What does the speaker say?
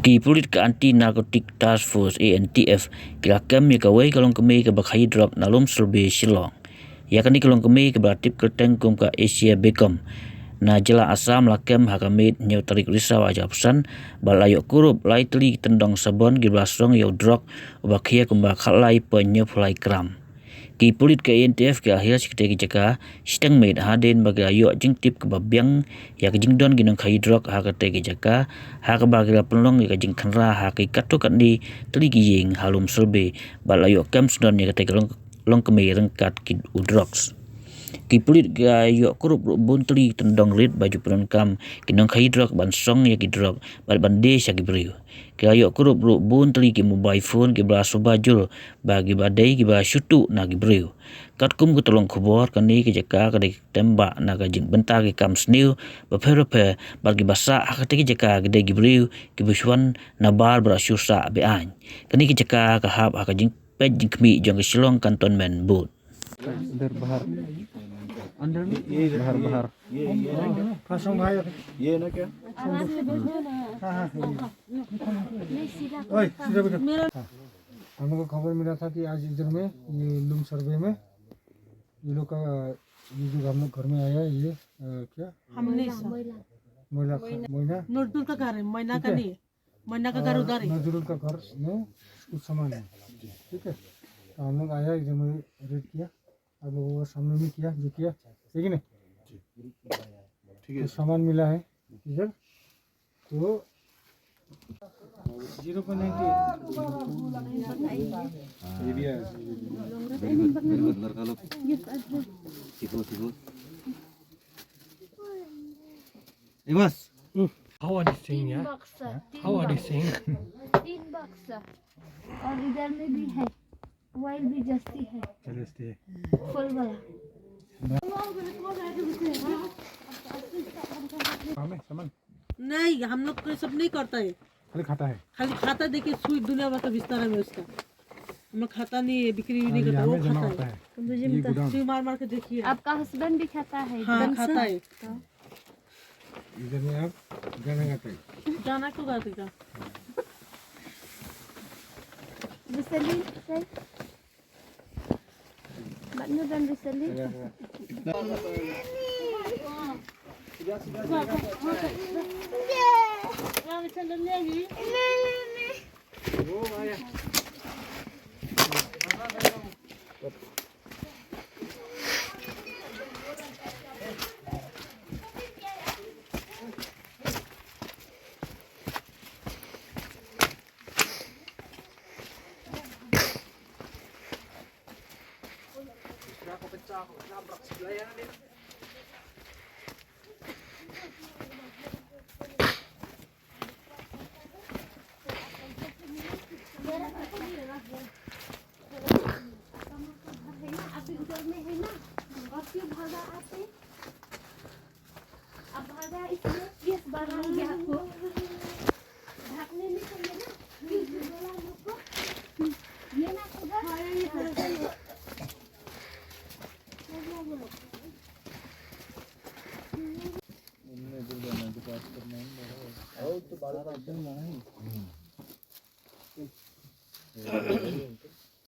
Ki Pulit ke Anti Narcotic Task Force ANTF kilakam ya kawai kalong kemei ke bakai Drok nalum serbe Shillong. Ya kan di kalong kemei ke beratip ke tengkum ke Asia Bekom. Na jela asam lakam hakamit nyau tarik risau aja pesan balayok kurup lai teli tendong sabon giblasong yau Drok bakia kumbak lai penyo fulai kram. Ki Pulit ke ANTF ke akhir sekete jaka steng made haden bagi ayo jing tip ke babiang ya ke jing don ginong kai Drok ha ke jaka ha ke bagi la penlong ya ke jing kanra ha ke kato kat ni teli giyeng halum serbe bal ayo kam sudon ya ke long kemei rengkat ki udroks. Ki Pulit ke ayo kurup bun teli tendong rit baju penenkam ginong kai Drok ban song ya ki Drok bal bande ya ki Briew. Ke ayo kurup bun teli ki mobile phone ki bla Suba jul bagi badai ki ba syutu na ki Briew. Kat kum ke tolong kubor kani ke jaka ke tembak na ke jing bentar ki kam sniu beper bagi basa ha ke jaka ke ki Briew ki busuan na bar berasusa be an. Kani ke jaka ke hab ha ke jing pej jing kemi jong ke Shillong Cantonment Board. इधर बाहर अंदर में बाहर बाहर फांसों भाई ये ना क्या हाँ ओए सीधा बैठो हम लोग को खबर मिला था कि आज इधर में ये लूम सर्वे में ये लोग का ये जो हम लोग घर में आया ये क्या हमने मोइना नजरुल का घर है मैना का नहीं मैना का घर उधर है नजरुल का घर में कुछ सामान है ठीक है तो हम लोग आया इधर में रेड किया आप लोगों को सामने में किया जो किया ठीक है ना ठीक है सामान मिला है इधर तो 0.90 एरिया लड़का लोग सीखो Imas How are they saying तीन yeah? बक्स How are they saying? 3 बक्स और इधर में भी है वाइल भी जस्ती है चलते हैं फुल वाला सामान नहीं हम लोग को सब नहीं करता है खाली खाता है खाली खाता देखिए सुई दुनिया भर का बिस्तर है उसका हम लोग खाता नहीं है बिक्री भी नहीं करता वो जमा खाता होता है है ये गोदाम सुई मार के देखिए आपका हस्बैंड भी खाता है हाँ खाता है इधर में आप गाना गाते हैं जाना क्यों गाते का Reselling, right? Baknya dan reselling. अब भागा इसमें इस बार गया आपको ढकने नहीं चाहिए ना बोला मुझको ये ना उधर